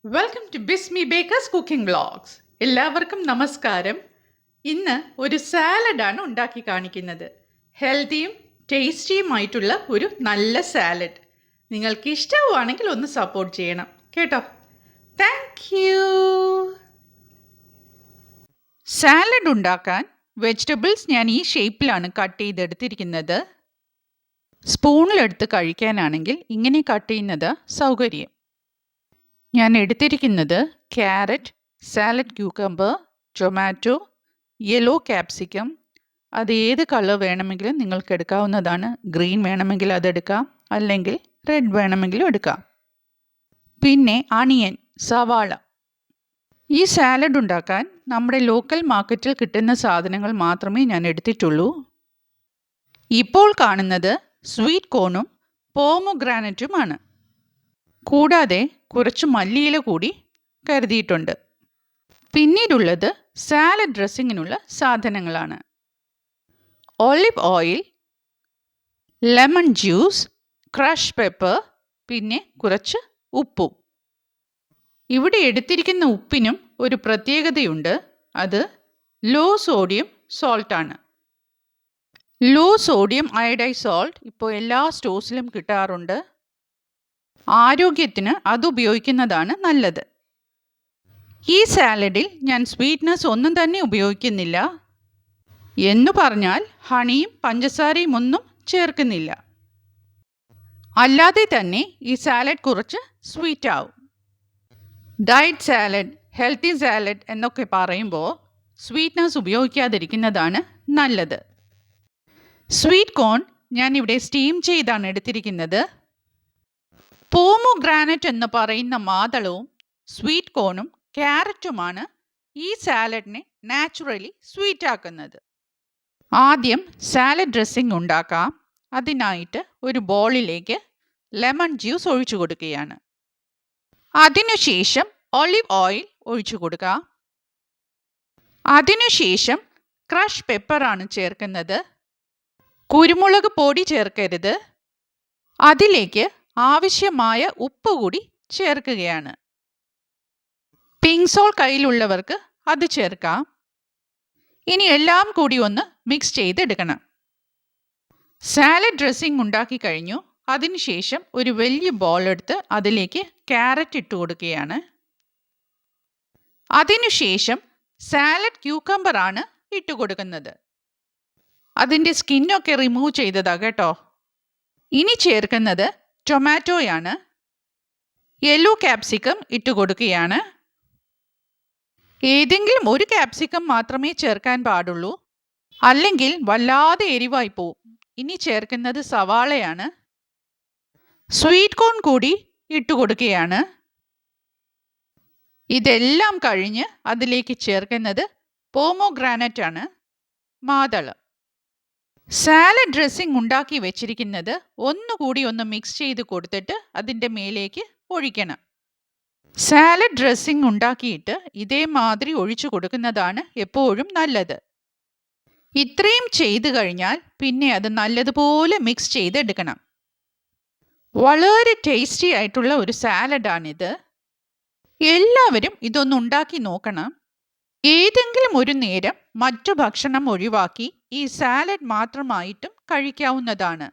Welcome to Bismi bakers cooking vlogs. എല്ലാവർക്കും നമസ്കാരം. ഇന്ന് ഒരു സാലഡാണ് ഉണ്ടാക്കി കാണിക്കുന്നത്. ഹെൽത്തിയും ടേസ്റ്റിയുമായിട്ടുള്ള ഒരു നല്ല സാലഡ്. നിങ്ങൾക്ക് ഇഷ്ടമാണെങ്കിൽ ഒന്ന് സപ്പോർട്ട് ചെയ്യണം കേട്ടോ. Thank you. സാലഡ് ഉണ്ടാക്കാൻ വെജിറ്റബിൾസ് ഞാൻ ഈ ഷേപ്പിലാണ് കട്ട് ചെയ്തെടുത്തിരിക്കുന്നത്. സ്പൂണിലെടുത്ത് കഴിക്കാനാണെങ്കിൽ ഇങ്ങനെ കട്ട് ചെയ്യുന്നത് സൗകര്യം. ഞാൻ എടുത്തിരിക്കുന്നത് carrot, salad cucumber, tomato, yellow capsicum. അത് ഏത് കളർ വേണമെങ്കിലും നിങ്ങൾക്ക് എടുക്കാവുന്നതാണ്. ഗ്രീൻ വേണമെങ്കിൽ അതെടുക്കാം, അല്ലെങ്കിൽ റെഡ് വേണമെങ്കിലും എടുക്കാം. പിന്നെ അണിയൻ, സവാള. ഈ സാലഡ് ഉണ്ടാക്കാൻ നമ്മുടെ ലോക്കൽ മാർക്കറ്റിൽ കിട്ടുന്ന സാധനങ്ങൾ മാത്രമേ ഞാൻ എടുത്തിട്ടുള്ളൂ. ഇപ്പോൾ കാണുന്നത് സ്വീറ്റ് കോണും പോമോഗ്രാനറ്റുമാണ്. കൂടാതെ കുറച്ച് മല്ലിയില കൂടി കരുതിയിട്ടുണ്ട്. പിന്നീടുള്ളത് സാലഡ് ഡ്രസ്സിങ്ങിനുള്ള സാധനങ്ങളാണ്. Olive oil, lemon juice, crush pepper, പിന്നെ കുറച്ച് ഉപ്പും. ഇവിടെ എടുത്തിരിക്കുന്ന ഉപ്പിനും ഒരു പ്രത്യേകതയുണ്ട്. അത് ലോ സോഡിയം സോൾട്ടാണ്. ലോ സോഡിയം അയഡൈഡ് സോൾട്ട് ഇപ്പോൾ എല്ലാ സ്റ്റോഴ്സിലും കിട്ടാറുണ്ട്. ആരോഗ്യത്തിന് അത് ഉപയോഗിക്കുന്നതാണ് നല്ലത്. ഈ സാലഡിൽ ഞാൻ സ്വീറ്റ്നസ് ഒന്നും തന്നെ ഉപയോഗിക്കുന്നില്ല. എന്നു പറഞ്ഞാൽ ഹണിയും പഞ്ചസാരയും ഒന്നും ചേർക്കുന്നില്ല. അല്ലാതെ തന്നെ ഈ സാലഡ് കുറച്ച് സ്വീറ്റ് ആവും. ഡയറ്റ് സാലഡ്, ഹെൽത്തി സാലഡ് എന്നൊക്കെ പറയുമ്പോൾ സ്വീറ്റ്നസ് ഉപയോഗിക്കാതിരിക്കുന്നതാണ് നല്ലത്. സ്വീറ്റ് കോൺ ഞാനിവിടെ സ്റ്റീം ചെയ്താണ് എടുത്തിരിക്കുന്നത്. പോമോഗ്രാനറ്റ് എന്ന് പറയുന്ന മാതളവും സ്വീറ്റ് കോണും ക്യാരറ്റുമാണ് ഈ സാലഡിനെ നാച്ചുറലി സ്വീറ്റ് ആക്കുന്നത്. ആദ്യം സാലഡ് ഡ്രസ്സിംഗ് ഉണ്ടാക്കാം. അതിനായിട്ട് ഒരു ബോളിലേക്ക് ലെമൺ ജ്യൂസ് ഒഴിച്ചു കൊടുക്കുകയാണ്. അതിനുശേഷം ഒലിവ് ഓയിൽ ഒഴിച്ചു കൊടുക്കാം. അതിനുശേഷം ക്രഷ് പെപ്പറാണ് ചേർക്കുന്നത്. കുരുമുളക് പൊടി ചേർക്കരുത്. അതിലേക്ക് ആവശ്യമായ ഉപ്പ് കൂടി ചേർക്കുകയാണ്. പിങ്ക് സോൾട്ട് കയ്യിലുള്ളവർക്ക് അത് ചേർക്കാം. ഇനി എല്ലാം കൂടി ഒന്ന് മിക്സ് ചെയ്തെടുക്കണം. സാലഡ് ഡ്രസ്സിംഗ് ഉണ്ടാക്കി കഴിഞ്ഞു. അതിനുശേഷം ഒരു വലിയ ബോൾ എടുത്ത് അതിലേക്ക് ക്യാരറ്റ് ഇട്ട് കൊടുക്കുകയാണ്. അതിനുശേഷം സാലഡ് ക്യൂക്കമ്പറാണ് ഇട്ട് കൊടുക്കുന്നത്. അതിൻ്റെ സ്കിന്നൊക്കെ റിമൂവ് ചെയ്തതാണ് കേട്ടോ. ഇനി ചേർക്കുന്നത് ടൊമാറ്റോയാണ്. യെല്ലോ ക്യാപ്സിക്കം ഇട്ട് കൊടുക്കുകയാണ്. ഏതെങ്കിലും ഒരു ക്യാപ്സിക്കം മാത്രമേ ചേർക്കാൻ പാടുള്ളൂ, അല്ലെങ്കിൽ വല്ലാതെ എരിവായി പോവും. ഇനി ചേർക്കുന്നത് സവാളയാണ്. സ്വീറ്റ് കോൺ കൂടി ഇട്ട് കൊടുക്കുകയാണ്. ഇതെല്ലാം കഴിഞ്ഞ് അതിലേക്ക് ചേർക്കുന്നത് പോമോഗ്രാനറ്റ് ആണ്, മാതളം. സാലഡ് ഡ്രസ്സിംഗ് ഉണ്ടാക്കി വെച്ചിരിക്കുന്നത് ഒന്നുകൂടി ഒന്ന് മിക്സ് ചെയ്ത് കൊടുത്തിട്ട് അതിൻ്റെ മേലേക്ക് ഒഴിക്കണം. സാലഡ് ഡ്രസ്സിംഗ് ഉണ്ടാക്കിയിട്ട് ഇതേമാതിരി ഒഴിച്ചു കൊടുക്കുന്നതാണ് എപ്പോഴും നല്ലത്. ഇത്രയും ചെയ്തു കഴിഞ്ഞാൽ പിന്നെ അത് നല്ലതുപോലെ മിക്സ് ചെയ്തെടുക്കണം. വളരെ ടേസ്റ്റി ആയിട്ടുള്ള ഒരു സാലഡാണിത്. എല്ലാവരും ഇതൊന്ന് ഉണ്ടാക്കി നോക്കണം. ഏതെങ്കിലും ഒരു നേരം മറ്റു ഭക്ഷണം ഒഴിവാക്കി ഈ സാലഡ് മാത്രമായിട്ടും കഴിക്കാവുന്നതാണ്.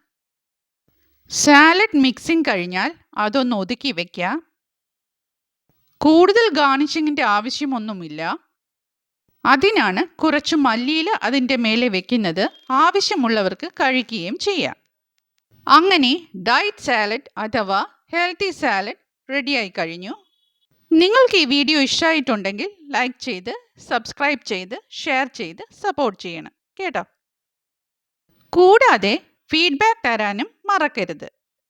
സാലഡ് മിക്സിംഗ് കഴിഞ്ഞാൽ അതൊന്ന് ഒതുക്കി വയ്ക്കാം. കൂടുതൽ ഗാർണിഷിങ്ങിൻ്റെ ആവശ്യമൊന്നുമില്ല. അതിനാണ് കുറച്ച് മല്ലിയില അതിൻ്റെ മേലെ വെക്കുന്നത്. ആവശ്യമുള്ളവർക്ക് കഴിക്കുകയും ചെയ്യാം. അങ്ങനെ ഡയറ്റ് സാലഡ് അഥവാ ഹെൽത്തി സാലഡ് റെഡിയായി കഴിഞ്ഞു. നിങ്ങൾക്ക് ഈ വീഡിയോ ഇഷ്ടമായിട്ടുണ്ടെങ്കിൽ ലൈക്ക് ചെയ്ത്, സബ്സ്ക്രൈബ് ചെയ്ത്, ഷെയർ ചെയ്ത് സപ്പോർട്ട് ചെയ്യണം കേട്ടോ. കൂടാതെ ഫീഡ്ബാക്ക് തരാനും മറക്കരുത്.